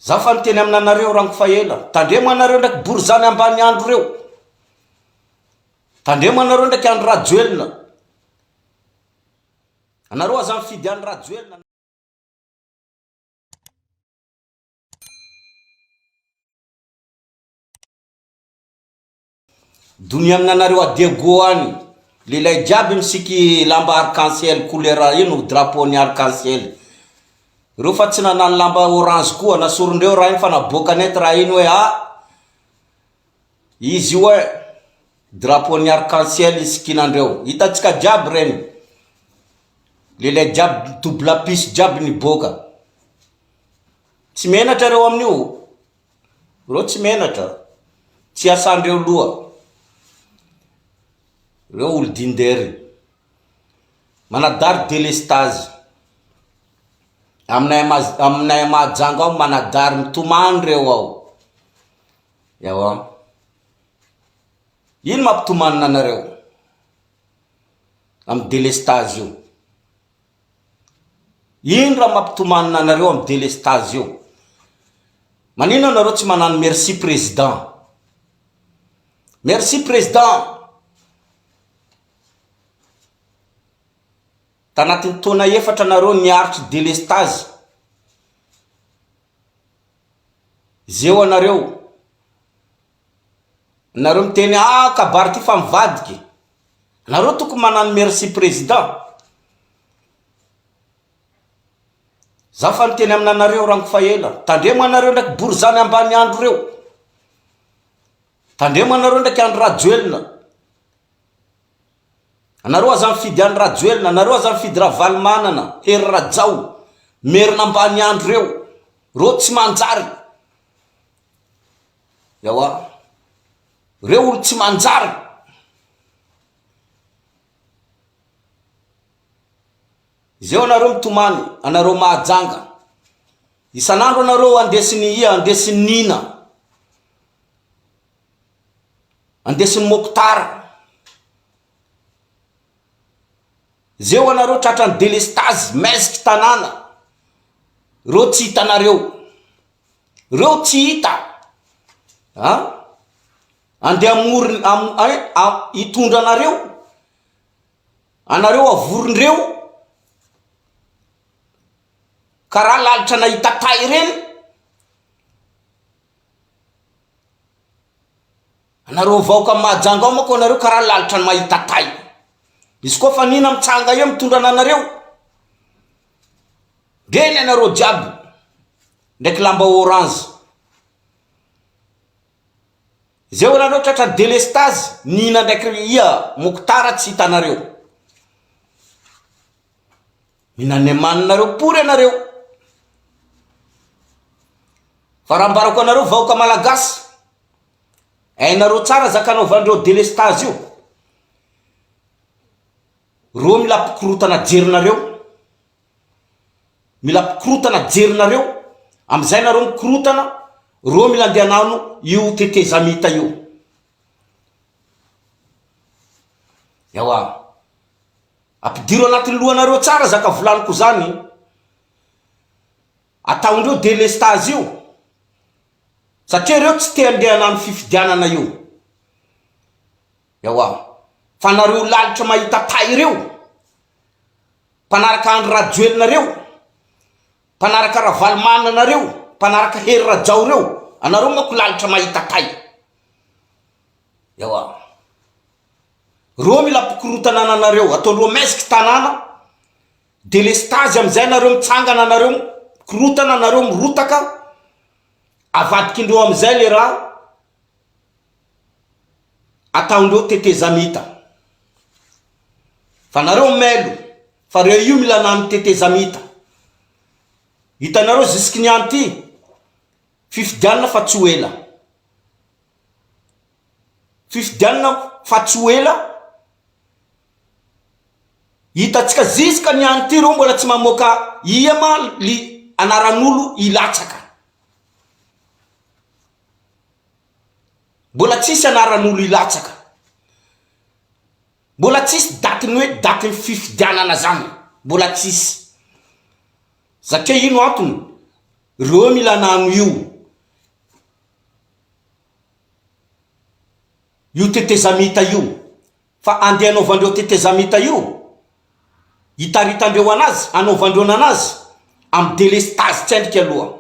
Zafa nyteny aminanareo rango faela, tandremo anareo ndraiky borizany ambany andro reo, tandremo anareo ndraiky andro rajoelina, anareo aza mifidy andro rajoelina. Dunia aminanareo adego any, lelay jiaby misiky lamba arc-en-ciel couleur ino drapeau ny arc-en-ciel. Reo fa tsy nanano lamba orange koa, nasorondreo raha iny fa naboaka net raha iny hoe izy io drapeau ny arc-en-ciel isikinandreo. Hitatsika jiaby reny, lelay jiaby double piso jiaby niboaka. Tsy menatra reo amin'io, reo tsy menatra, tsy asandreo loa. Reo olo dindery manadary délestage aminay Mahajanga ao, manadary mitomany reo ao. Yawa, ino mampitomanina anareo amin'ny délestage io? Ino raha mampitomanina anareo amin'ny délestage io? Manino anareo tsy manano merci président? Merci président. Tanatin'ny taona efatra nareo niaritry délestage. Zeo anareo miteny kabary ty fa mivadiky. Nareo toko manano merci président. Zafa niteny aminanareo rango faela, tandremo anareo ndraiky borizany ambany andro reo, tandremo anareo ndraiky andro rajoelina, anareo aza mifidy andro rajoelina, anareo aza mifidy raha valimanana, hery rajao, merina ambany andro reo, reo tsy manjary. Yawa, reo olo tsy manjary. Zeo anareo mitomany, anareo Mahajanga, isanandro anareo andesiny andesiny nina, andesiny mokotara. Zeo anareo tratran'ny délestage mesiky tanana, reo tsy hitanareo, reo tsy hita. Ande amory hitondra anareo avorondreo karaha lalitra nahita tay reny. Anareo vaoka Mahajanga ao mako anareo karaha lalitra mahita tay. Izy koa fa nina mitsanga eo mitondra anareo, reny anareo jiaby ndraiky lamba orange. Zeo anareo tratra délestage, nina ndraiky mokotara tsy hitanareo. Minanemanareo pory anareo. Fa raha ambarako anareo vaoka malagasy, hainareo tsara zakanaovandreo délestage io. Reo mila pikorotana jerinareo, mila pikorotana jerinareo, amizay nareo mikorotana, reo mila andehanano io tetezamita io. Yawa, ampidiro anatin'ny lohanareo tsara zaka volaniko zany, ataondreo délestage io, satria reo tsy te andehanano fifidianana io. Yawa, fa nareo lalitra mahita tay reo, mpanaraka andro rajoelinareo, mpanaraka raha valimananareo, mpanaraka hery rajao reo, anareo mako lalitra mahita tay. Yawa, reo mila pikorotana anareo, ataondreo mesiky tanana, délestage amizay nareo mitsangana, anareo korotana, anareo mirotaka, avadikindreo amizay le raha ataondreo tetezamita. Fa nareo melo, fa reo io mila nano tetezamita. Hitanareo zisiky niany ty, fifidianana fa tsy ho ela. Fifidianana fa tsy ho ela. Hitatsika zisika niany ty reo mbola tsy mamoaka anaran'olo ilatsaka. Mbola tsisy anaran'olo ilatsaka. Mbola tsisy datiny hoe datiny fifidianana zany. Mbola tsisy. Satria ino antony? reo mila nano io tetezamita io, fa andeha anaovandreo tetezamita io, hitaritandreo anazy, anaovandreo anazy am délestage tsendriky aloha.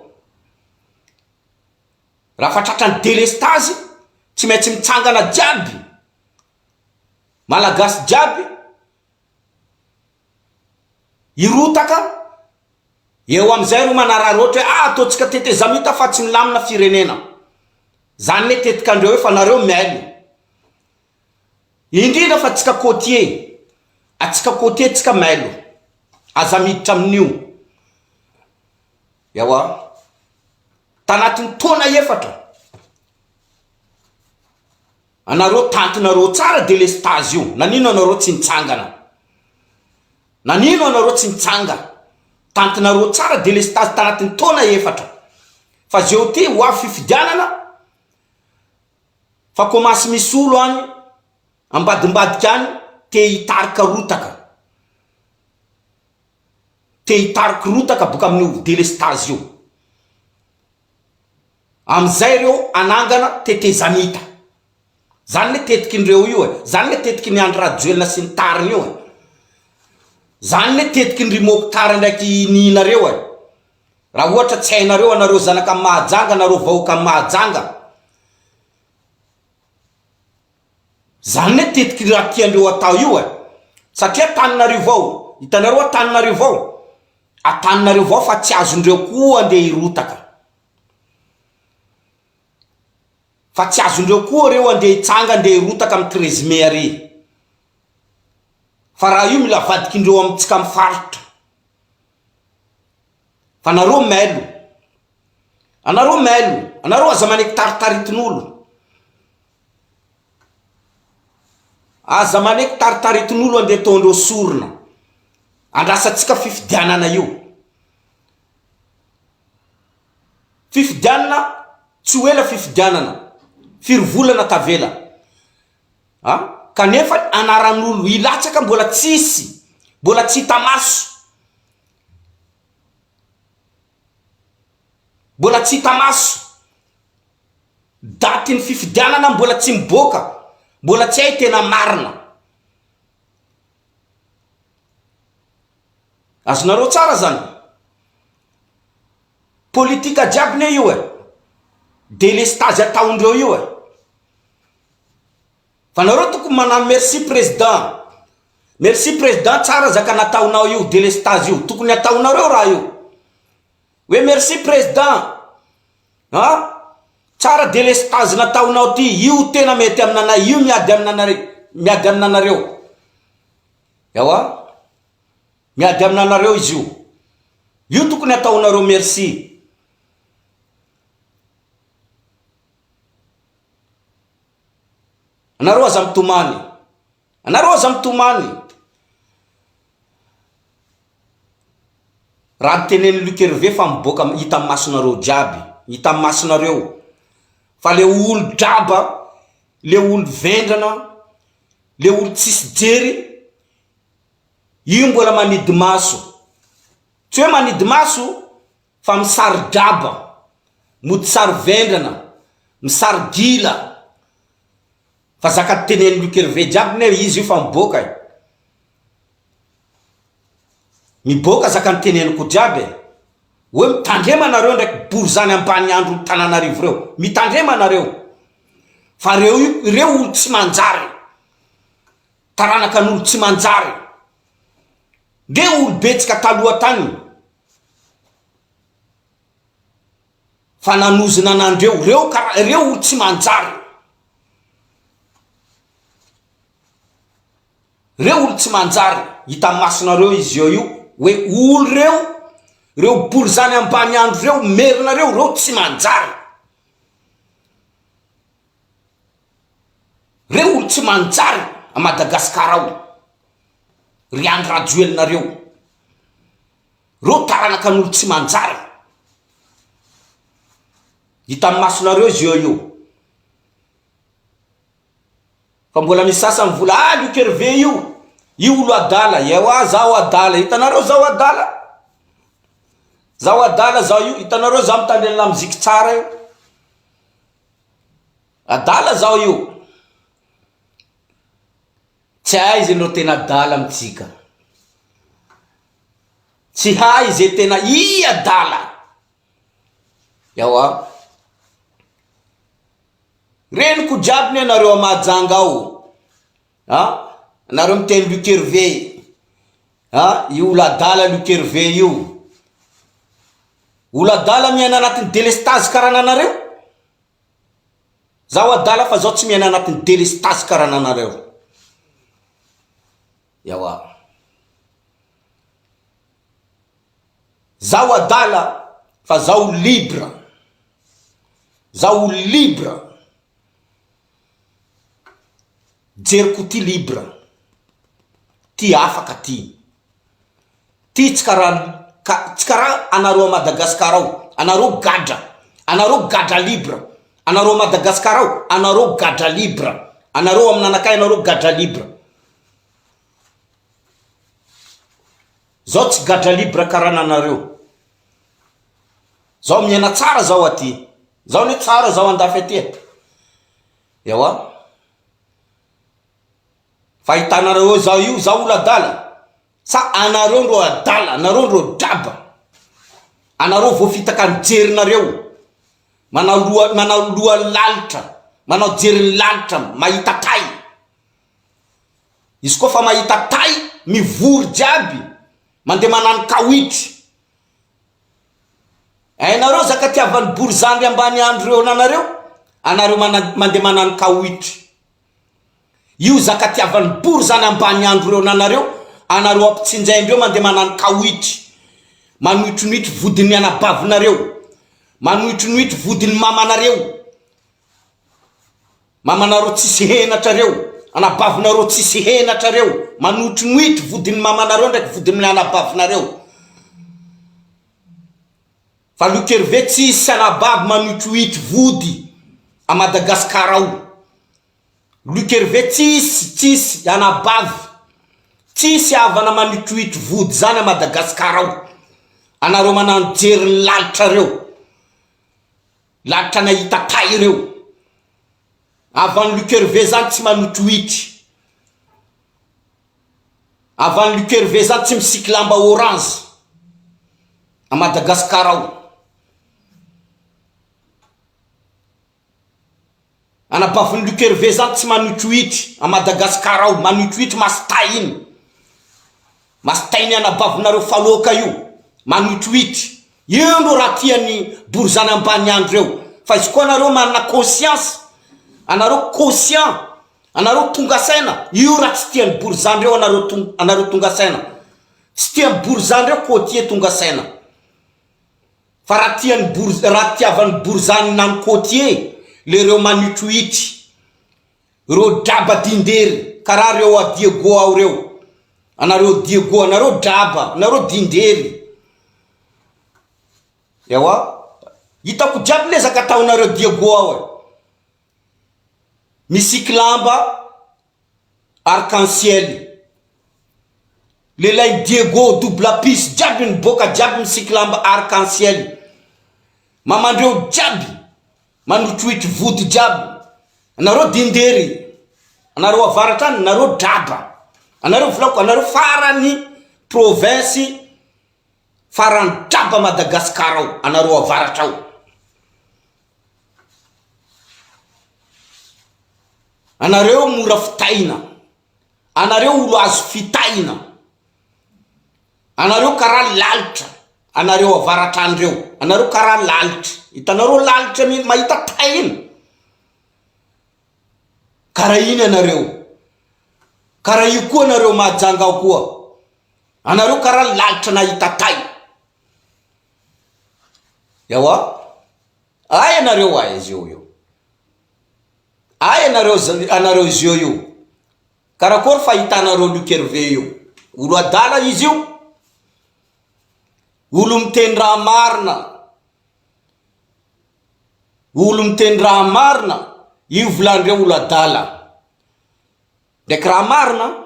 Raha fa tratran'ny délestage tsy maintsy mitsangana jiaby, malagasy jiaby irotaka, eo amizay ro manarary ohatra hoe ataotsika tetezamita fa tsy milamina firenena. Zany ne tetikandreo hoe fa nareo miailo, indrindra fa tsika côtier, atsika côtier tsika mailo, aza miditra amin'io. Yawa tanatin'ny taona efatra anareo tantinareo tsara délestage io. Nanino anareo tsy nitsangana? Nanino anareo tsy nitsanga? Tantinareo tsara délestage tanatin'ny taona efatra. Fa zeo ty ho avy fifidianana, fa komasy misy olo any ambadimbadika any te hitarika rotaka, te hitarika rotaka boka amin'io délestage io. Amizay reo anangana tetezamita. Zany ne tetikindreo io e. Zany ne tetiky ny Andry Rajoelina sy ny tariny io e. Zany ne tetiky ny Moktar ndraiky ninareo e. Raha ohatra tsy hainareo anareo zanaka mahajanga, anareo vahoaka mahajanga, zany ne tetiky raha tiandreo atao io e. Satria Antananarivo ao, hitanareo Antananarivo ao, Antananarivo ao fa tsy azondreo koa andeha hirotaka, fa tsy azondreo koa reo andeha hitsanga, andeha hirotaka amin'ny 13 mai ary. Fa raha io mila vadikindreo amitsika mifaritra. Fa nareo mailo, anareo mailo, anareo aza maneky taritaritin'olo, aza maneky taritaritin'olo andeha ataondreo sorona, andrasatsika fifidianana io. Fifidianana tsy ho ela fifidianana, firovolana tavela. Kanefa anaran'olo ilatsaka mbola tsisy, mbola tsy hita maso, mbola tsy hita maso. Datin'ny fifidianana mbola tsy miboaka, mbola tsy hay tena marina. Azonareo tsara zany. Politika jiaby ne io e, délestage ataondreo io e. Fa nareo tokony manano merci président. Merci président tsara zaka nataonao io délestage io, tokony ataonareo raha io. We merci président, tsara délestage nataonao ty, io tena mety aminanay, io miady aminanareo. Yawa, miady aminanareo izy io. Io tokony ataonareo merci. Anareo aza mitomany, anareo aza mitomany. Raha teneny Luc Hervé fa miboaka hita masonareo jiaby, hita masonareo. Fa le olo draba, le olo vendrana, le olo tsisy jery, io mbola manidy maso. Tsy hoe manidy maso fa misary draba, mody sary vendrana, misary gila. Fa zaka teneny Luc Hervé jiaby ne izy io fa miboaka e. Miboaka zaka teneniko jiaby. Hoe mitandrema nareo ndraiky borizany ambany andro Antananarivo reo. Mitandrema nareo. Fa reo olo tsy manjary. Taranaka n'olo tsy manjary. Nge olo betsika taloha tany. Fa nanozina anandreo. Reo olo tsy manjary. Reo olo tsy manjary. Hita masonareo izy io. Hoe olo reo borizany ambany andro reo, merina reo tsy manjary. Reo olo tsy manjary a Madagasikara ao. Ry Andry Rajoelina reo taranaka n'olo tsy manjary. Hita masonareo izy io. Fa mbola misy sasa mivola Luc Hervé io olo adala. Ewa zao adala, hitanareo zao adala. Zao adala zao io, hitanareo zao mitandrena miziky tsara io. Adala zao io. Tsy hay izy no tena adala amitsika. Tsy hay izy tena i adala. Yawa. Reniko jiaby ne nareo amajanga ao. Nareo miteny Luc Hervé. Io oladala Luc Hervé io. Oladala miaina anatin'ny délestage karananareo. Zao adala fa zao tsy miaina anatin'ny délestage karananareo. Yawa. Zao adala fa zao libre. Zao libre. Jeriko ty libre. Ty afaka ty. Ty tsy kara anareo Madagascar ao. Anareo gadra. Anareo gadra libre. Anareo Madagascar ao. Anareo gadra libre. Anareo aminanakay anareo gadra libre. Zao tsy gadra libre karananareo. Zao miena tsara zao aty. Zao ne tsara zao andafy aty. Yawa. Fahitanareo zao io, zao oladala. Sa anareo ro adala, anareo ro draba. Anareo vo fitaka njerinareo. Manao loha lalitra, manao jery lalitra, mahita tay. Izy koa fa mahita tay, mivory jiaby, mande manano kawitry. Nareo zaka tiavany borizandry ambany andro reo nanareo, anareo mande manano kawitry. Io zaka tiavany borizany ambany andro reo nanareo, anareo ampitsinjaindreo mande manano kawitry. Manohitronohitry vodiny anabavinareo. Manohitronohitry vodiny mamanareo. Mamanareo tsisy henatrareo. Anabavinareo tsisy henatrareo. Manohitronohitry vodiny mamanareo ndraiky vodiny anabavinareo. Fa Luc Hervé tsisy anabavy manohitronohitry vody a Madagascar ao. Luc Hervé tsisy anabavy. Tsisy avana manohitronohitry vody zany a Madagascar ao. Anareo manano jery lalitra reo. Lalitra nahita tay reo. Avan'ny Luc Hervé zany tsy manohitronohitry. Avan'ny Luc Hervé zany tsy misiky lamba orange a Madagascar ao. Anabavin'ny Luc Hervé zany tsy manohitronohitry a Madagascar ao. Manohitronohitry masitay iny. Masitay ny anabavinareo faloka io. Manohitronohitry. Io no raha tiany borizany ambany andro reo. Fa izy koa anareo manana conscience, anareo conscient, anareo tonga saina, io raha tsy tiany borizany reo anareo tonga saina. Tsy tiany borizany reo ko tie tonga saina. Fa raha tiavany borizany nany côtier, le reo manohitronohitry. Reo draba dindery, karaha reo a Diego ao reo. Anareo Diego, anareo draba, anareo dindery. Yawa. Hitako jiaby le zaka ataonareo Diego ao. Misiky lamba arc-en-ciel. Lelay Diego double piste jiaby niboka jiaby misiky lamba arc-en-ciel. Mamandreo jiaby manohitronohitry vody jiaby. Anareo dindery. Anareo avaratra any, anareo draba. Anareo volako, anareo farany province farany draba Madagascar ao. Anareo avaratra ao. Anareo mora fitaina. Anareo olo azo fitaina. Anareo karaha lalitra. Anareo avaratra andreo. Anareo karaha lalitra. Hitanareo lalitra mahita tay iny. Karaha iny anareo. Karaha io koa anareo majanga ao koa. Anareo karaha lalitra nahita tay. Yawa. Ay anareo ay zio io. Ay anareo zio io. Karakory fahitanareo Luc Hervé io. Olo adala izy io. Olo miteny raha marina. Olo miteny raha marina. Io volandreo olo adala. Ndraiky raha marina.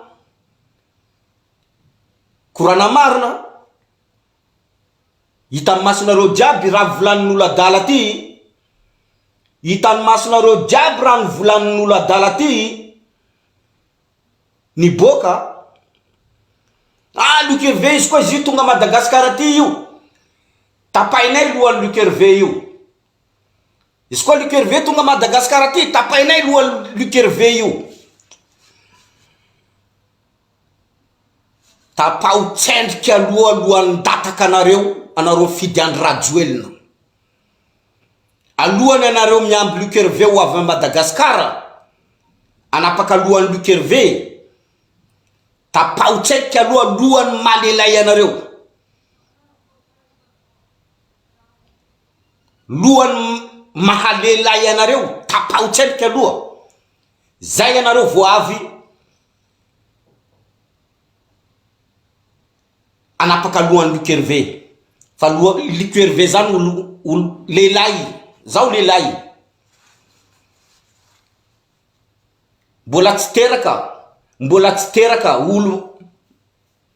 Korana marina. Hitan'ny masonareo jiaby raha volanin'olo adala ty. Hitan'ny masonareo jiaby raha volanin'olo adala ty. Ni boka. Luc Hervé izy koa izy tonga Madagasikara ty io. Tapainay lohan Luc Hervé io. Izy koa Luc Hervé tonga Madagasikara ty, tapainay lohan Luc Hervé io. Tapao tsendrika alohan'ny dataka anareo fidy andro Rajoelina. Alohany anareo miamby Luc Hervé ho avy Madagasikara, anapaka alohan'ny Luc Hervé. Tapao tsendrika alohan'ny malelay anareo. Lohany mahalelay anareo, tapao tsendrika aloha. Zay anareo vo avy anapaka alohan'ny Luc Hervé. Fa Luc Hervé zany olo lelay, zao lelay. Mbola tsy teraka olo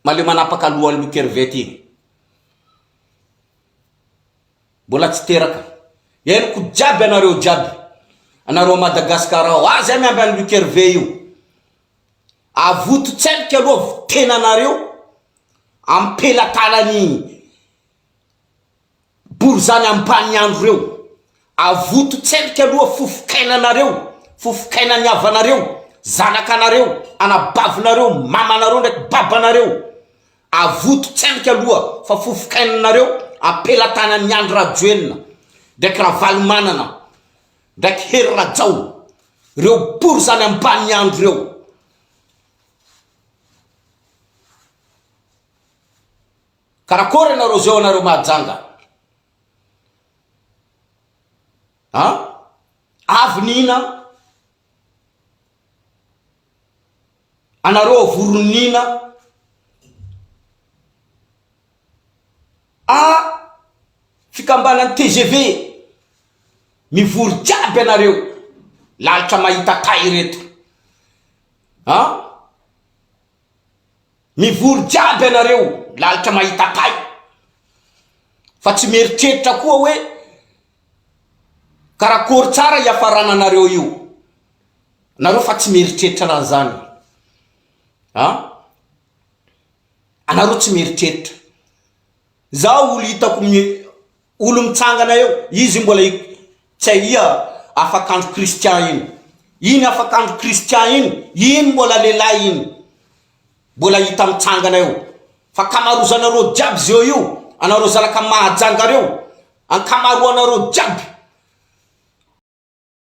male manapaka alohan'ny Luc Hervé ty. Mbola tsy teraka. Henoko jiaby anareo jiaby. Anareo Madagasikara ao, aza miamby an'ny Luc Hervé io. Avoto tsendrika aloha tenanareo ampelatanany borzany ambany andro reo. Avoto tsendrika aloha fofokainanareo, fofokainany avanareo, zanakanareo, anabavinareo, mamanareo ndraiky babanareo. Avoto tsendrika aloha fa fofokainanareo ampelatanany andro Rajoelina ndraiky Ravalomanana ndraiky Hery Rajao, reo borzany ambany andro reo. Karakory anareo zao anareo mahajanga. Avy nina anareo voronina. Fikambanan'ny TGV mivory jiaby anareo lalitra mahita kay reto. Mivory jiaby anareo lalitra mahita kay. Fa tsy meritreritra koa hoe karakory tsara iafarana anareo io. Anareo fa tsy meritreritra raha zany. Anareo tsy meritreritra. Zao olo hitako olo mitsangana eo, izy mbola tsy afakandro Christian iny. Iny afakandro Christian iny mbola lelay iny. Mbola hita mitsangana eo. Fa kamarozanareo jiaby zeo io, anareo zalaka mahajanga reo, ankamaroanareo jiaby